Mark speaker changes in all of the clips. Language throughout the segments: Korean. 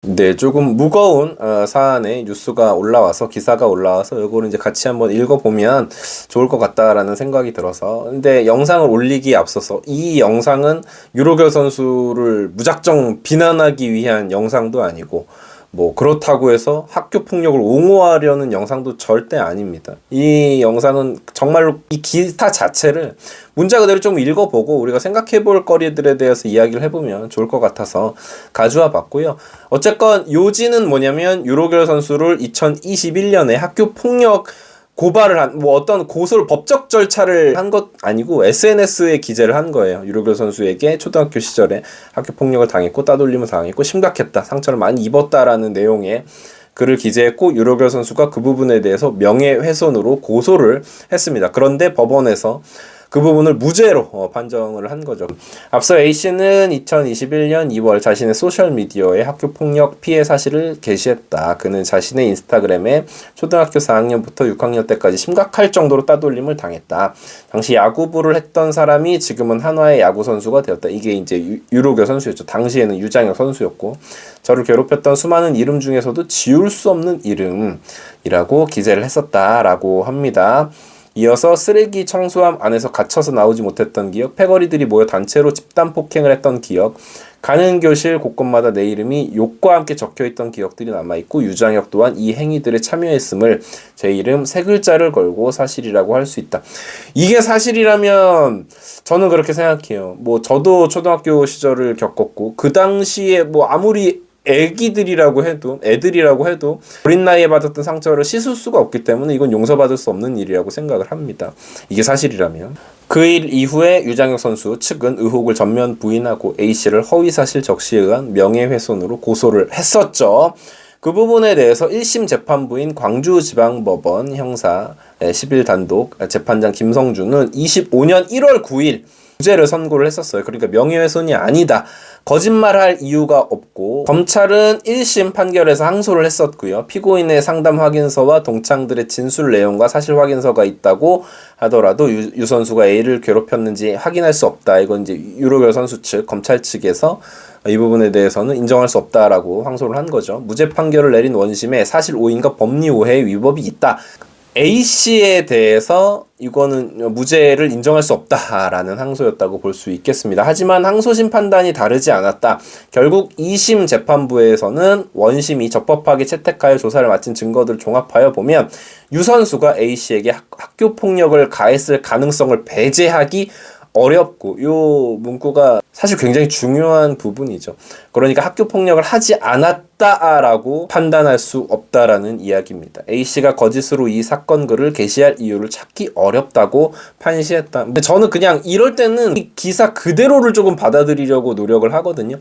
Speaker 1: 네, 조금 무거운 사안의 뉴스가 올라와서 기사가 올라와서 이거를 이제 같이 한번 읽어보면 좋을 것 같다라는 생각이 들어서 근데 영상을 올리기에 앞서서 이 영상은 유로결 선수를 무작정 비난하기 위한 영상도 아니고 뭐 그렇다고 해서 학교 폭력을 옹호하려는 영상도 절대 아닙니다. 이 영상은 정말로 이 기사 자체를 문자 그대로 좀 읽어보고 우리가 생각해볼 거리들에 대해서 이야기를 해보면 좋을 것 같아서 가져와 봤고요. 어쨌건 요지는 뭐냐면 유로결 선수를 2021년에 학교 폭력 고발을 한, 뭐 어떤 고소를 법적 절차를 한 것 아니고 SNS에 기재를 한 거예요. 유로결 선수에게 초등학교 시절에 학교 폭력을 당했고 따돌림을 당했고 심각했다. 상처를 많이 입었다라는 내용의 글을 기재했고 유로결 선수가 그 부분에 대해서 명예훼손으로 고소를 했습니다. 그런데 법원에서 그 부분을 무죄로 판정을 한 거죠. 앞서 A씨는 2021년 2월 자신의 소셜미디어에 학교폭력 피해 사실을 게시했다. 그는 자신의 인스타그램에 초등학교 4학년부터 6학년 때까지 심각할 정도로 따돌림을 당했다. 당시 야구부를 했던 사람이 지금은 한화의 야구 선수가 되었다. 이게 이제 유로결 선수였죠. 당시에는 유장혁 선수였고 저를 괴롭혔던 수많은 이름 중에서도 지울 수 없는 이름이라고 기재를 했었다라고 합니다. 이어서 쓰레기 청소함 안에서 갇혀서 나오지 못했던 기억, 패거리들이 모여 단체로 집단 폭행을 했던 기억, 가는 교실 곳곳마다 내 이름이 욕과 함께 적혀있던 기억들이 남아있고 유장혁 또한 이 행위들에 참여했음을 제 이름 세 글자를 걸고 사실이라고 할 수 있다. 이게 사실이라면 저는 그렇게 생각해요. 뭐 저도 초등학교 시절을 겪었고 그 당시에 뭐 아무리 애들이라고 해도 어린 나이에 받았던 상처를 씻을 수가 없기 때문에 이건 용서받을 수 없는 일이라고 생각을 합니다. 이게 사실이라면. 그 일 이후에 유장혁 선수 측은 의혹을 전면 부인하고 A씨를 허위사실 적시에 의한 명예훼손으로 고소를 했었죠. 그 부분에 대해서 1심 재판부인 광주지방법원 형사 10일 단독 재판장 김성준은 25년 1월 9일 무죄를 선고를 했었어요. 그러니까 명예훼손이 아니다. 거짓말할 이유가 없고 검찰은 1심 판결에서 항소를 했었고요. 피고인의 상담 확인서와 동창들의 진술 내용과 사실 확인서가 있다고 하더라도 유 선수가 A를 괴롭혔는지 확인할 수 없다. 이건 이제 유로결 선수 측, 검찰 측에서 이 부분에 대해서는 인정할 수 없다라고 항소를 한 거죠. 무죄 판결을 내린 원심에 사실 오인과 법리 오해의 위법이 있다. A씨에 대해서 이거는 무죄를 인정할 수 없다라는 항소였다고 볼 수 있겠습니다. 하지만 항소심 판단이 다르지 않았다. 결국 2심 재판부에서는 원심이 적법하게 채택하여 조사를 마친 증거들을 종합하여 보면 유 선수가 A씨에게 학교 폭력을 가했을 가능성을 배제하기 어렵고 요 문구가 사실 굉장히 중요한 부분이죠. 그러니까 학교 폭력을 하지 않았다라고 판단할 수 없다라는 이야기입니다. A씨가 거짓으로 이 사건 글을 게시할 이유를 찾기 어렵다고 판시했다. 근데 저는 그냥 이럴 때는 이 기사 그대로를 조금 받아들이려고 노력을 하거든요.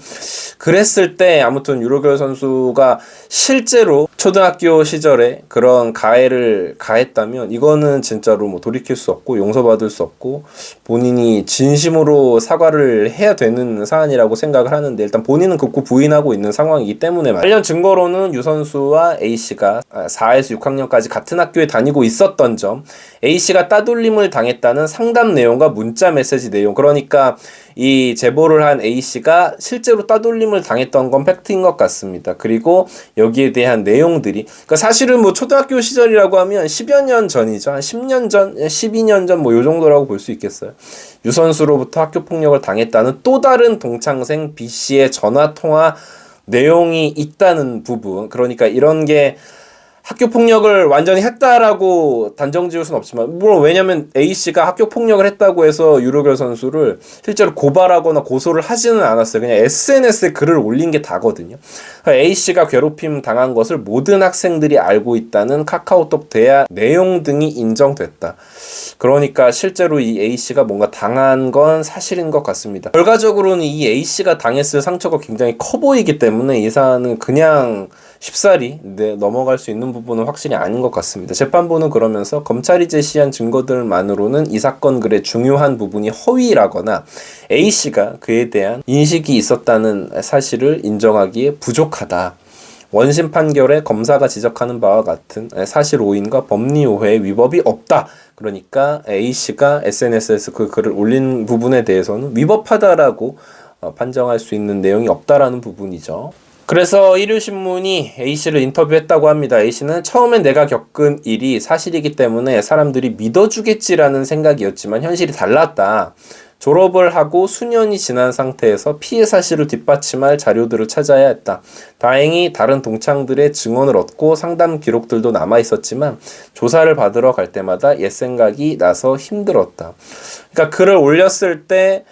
Speaker 1: 그랬을 때 아무튼 유로결 선수가 실제로 초등학교 시절에 그런 가해를 가했다면 이거는 진짜로 뭐 돌이킬 수 없고 용서받을 수 없고 본인이 진심으로 사과를 해야 되는 사안이라고 생각을 하는데 일단 본인은 극구 부인하고 있는 상황이기 때문에 관련 증거로는 유 선수와 A씨가 4에서 6학년까지 같은 학교에 다니고 있었던 점, A씨가 따돌림을 당했다는 상담 내용과 문자 메시지 내용, 그러니까 이 제보를 한 A씨가 실제로 따돌림을 당했던 건 팩트인 것 같습니다. 그리고 여기에 대한 내용들이 그러니까 사실은 뭐 초등학교 시절이라고 하면 10여 년 전이죠. 한 10년 전, 12년 전 뭐 요 정도라고 볼 수 있겠어요. 유 선수로부터 학교 폭력을 당했다는 또 다른 동창생 B씨의 전화 통화 내용이 있다는 부분. 그러니까 이런 게 학교 폭력을 완전히 했다라고 단정 지을 수는 없지만 물론 왜냐면 A씨가 학교 폭력을 했다고 해서 유로결 선수를 실제로 고발하거나 고소를 하지는 않았어요. 그냥 SNS에 글을 올린 게 다거든요. A씨가 괴롭힘 당한 것을 모든 학생들이 알고 있다는 카카오톡 대화 내용 등이 인정됐다. 그러니까 실제로 이 A씨가 뭔가 당한 건 사실인 것 같습니다. 결과적으로는 이 A씨가 당했을 상처가 굉장히 커 보이기 때문에 이 사안은 그냥 쉽사리 넘어갈 수 있는 부분은 확실히 아닌 것 같습니다. 재판부는 그러면서 검찰이 제시한 증거들만으로는 이 사건 글의 중요한 부분이 허위라거나 A씨가 그에 대한 인식이 있었다는 사실을 인정하기에 부족하다. 원심 판결에 검사가 지적하는 바와 같은 사실 오인과 법리 오해의 위법이 없다. 그러니까 A씨가 SNS에서 그 글을 올린 부분에 대해서는 위법하다라고 판정할 수 있는 내용이 없다라는 부분이죠. 그래서 일요신문이 A씨를 인터뷰했다고 합니다. A씨는 처음엔 내가 겪은 일이 사실이기 때문에 사람들이 믿어주겠지라는 생각이었지만 현실이 달랐다. 졸업을 하고 수년이 지난 상태에서 피해 사실을 뒷받침할 자료들을 찾아야 했다. 다행히 다른 동창들의 증언을 얻고 상담 기록들도 남아있었지만 조사를 받으러 갈 때마다 옛 생각이 나서 힘들었다. 그러니까 글을 올렸을 때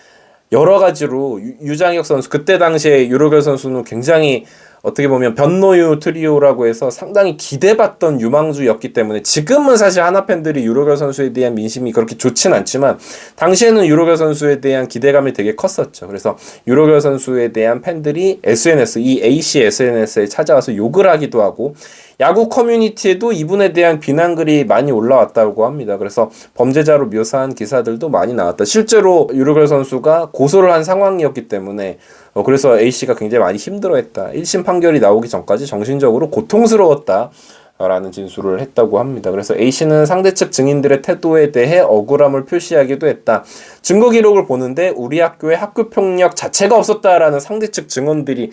Speaker 1: 여러 가지로 유장혁 선수, 그때 당시에 유로결 선수는 굉장히 어떻게 보면 변노유 트리오라고 해서 상당히 기대받던 유망주였기 때문에 지금은 사실 하나 팬들이 유로결 선수에 대한 민심이 그렇게 좋진 않지만 당시에는 유로결 선수에 대한 기대감이 되게 컸었죠. 그래서 유로결 선수에 대한 팬들이 SNS, 이 A씨 SNS에 찾아와서 욕을 하기도 하고 야구 커뮤니티에도 이분에 대한 비난글이 많이 올라왔다고 합니다. 그래서 범죄자로 묘사한 기사들도 많이 나왔다. 실제로 유로결 선수가 고소를 한 상황이었기 때문에 그래서 A씨가 굉장히 많이 힘들어했다. 1심 판결이 나오기 전까지 정신적으로 고통스러웠다. 라는 진술을 했다고 합니다. 그래서 A씨는 상대 측 증인들의 태도에 대해 억울함을 표시하기도 했다. 증거 기록을 보는데 우리 학교에 학교 폭력 자체가 없었다라는 상대 측 증언들이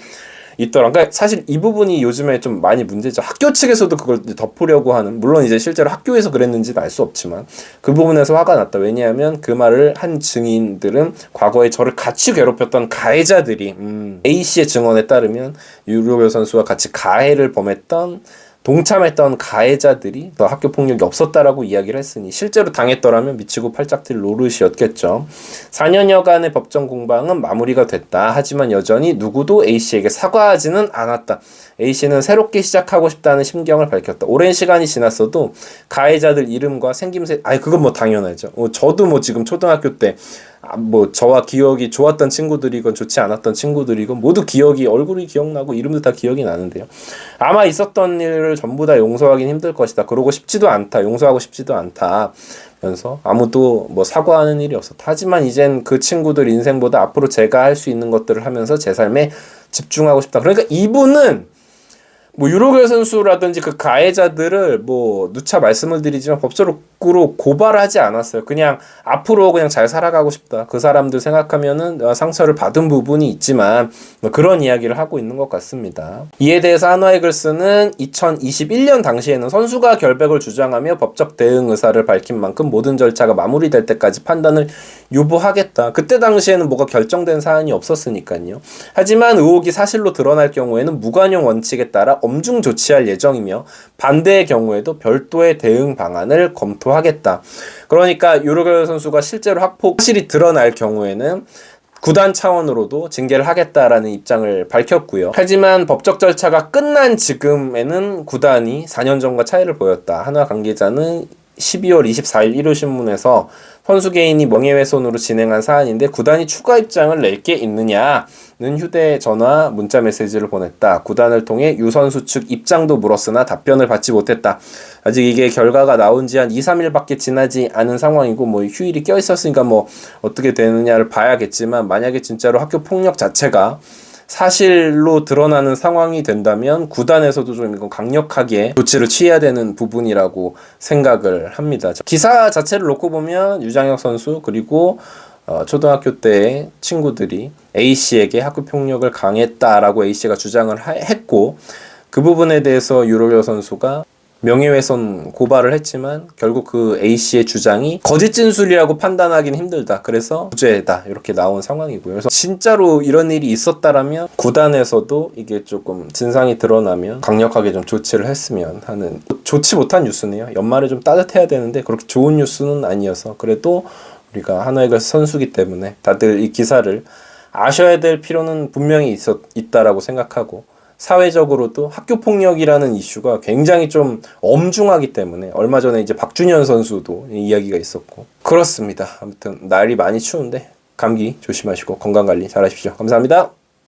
Speaker 1: 있더라. 그러니까 사실 이 부분이 요즘에 좀 많이 문제죠. 학교 측에서도 그걸 덮으려고 하는, 물론 이제 실제로 학교에서 그랬는지는 알 수 없지만 그 부분에서 화가 났다. 왜냐하면 그 말을 한 증인들은 과거에 저를 같이 괴롭혔던 가해자들이 A씨의 증언에 따르면 유로결 선수와 같이 가해를 범했던 동참했던 가해자들이 더 학교 폭력이 없었다라고 이야기를 했으니 실제로 당했더라면 미치고 팔짝 뛸 노릇이었겠죠. 4년여간의 법정 공방은 마무리가 됐다. 하지만 여전히 누구도 A씨에게 사과하지는 않았다. A씨는 새롭게 시작하고 싶다는 심경을 밝혔다. 오랜 시간이 지났어도 가해자들 이름과 생김새, 그건 뭐 당연하죠. 저도 뭐 지금 초등학교 때 뭐 저와 기억이 좋았던 친구들이건 좋지 않았던 친구들이건 모두 얼굴이 기억나고 이름도 다 기억이 나는데요. 아마 있었던 일을 전부 다 용서하긴 힘들 것이다. 그러고 싶지도 않다. 용서하고 싶지도 않다. 면서 아무도 뭐 사과하는 일이 없었다. 하지만 이젠 그 친구들 인생보다 앞으로 제가 할 수 있는 것들을 하면서 제 삶에 집중하고 싶다. 그러니까 이분은 뭐 유로결 선수라든지 그 가해자들을 뭐 누차 말씀을 드리지만 법적으로 고발하지 않았어요. 그냥 앞으로 그냥 잘 살아가고 싶다. 그 사람들 생각하면은 상처를 받은 부분이 있지만 뭐 그런 이야기를 하고 있는 것 같습니다. 이에 대해서 한화이글스는 2021년 당시에는 선수가 결백을 주장하며 법적 대응 의사를 밝힌 만큼 모든 절차가 마무리될 때까지 판단을 유보하겠다. 그때 당시에는 뭐가 결정된 사안이 없었으니까요. 하지만 의혹이 사실로 드러날 경우에는 무관용 원칙에 따라 엄중 조치할 예정이며 반대의 경우에도 별도의 대응 방안을 검토하겠다. 그러니까 유로결 선수가 실제로 학폭 사실이 드러날 경우에는 구단 차원으로도 징계를 하겠다라는 입장을 밝혔고요. 하지만 법적 절차가 끝난 지금에는 구단이 4년 전과 차이를 보였다. 한화 관계자는 12월 24일 일요신문에서 선수 개인이 명예훼손으로 진행한 사안인데 구단이 추가 입장을 낼 게 있느냐는 휴대전화 문자 메시지를 보냈다. 구단을 통해 유 선수 측 입장도 물었으나 답변을 받지 못했다. 아직 이게 결과가 나온 지 한 2, 3일밖에 지나지 않은 상황이고 뭐 휴일이 껴있었으니까 뭐 어떻게 되느냐를 봐야겠지만 만약에 진짜로 학교 폭력 자체가 사실로 드러나는 상황이 된다면 구단에서도 좀 이건 강력하게 조치를 취해야 되는 부분이라고 생각을 합니다. 기사 자체를 놓고 보면 유장혁 선수 그리고 초등학교 때 친구들이 A씨에게 학교 폭력을 강했다라고 A씨가 주장을 했고 그 부분에 대해서 유로결 선수가 명예훼손 고발을 했지만 결국 그 A씨의 주장이 거짓 진술이라고 판단하기는 힘들다. 그래서 무죄다. 이렇게 나온 상황이고요. 그래서 진짜로 이런 일이 있었다라면 구단에서도 이게 조금 진상이 드러나면 강력하게 좀 조치를 했으면 하는 좋지 못한 뉴스네요. 연말에 좀 따뜻해야 되는데 그렇게 좋은 뉴스는 아니어서 그래도 우리가 한화이글스 선수기 때문에 다들 이 기사를 아셔야 될 필요는 분명히 있다라고 생각하고 사회적으로도 학교 폭력이라는 이슈가 굉장히 좀 엄중하기 때문에 얼마 전에 이제 박준현 선수도 이야기가 있었고 그렇습니다. 아무튼 날이 많이 추운데 감기 조심하시고 건강 관리 잘 하십시오. 감사합니다.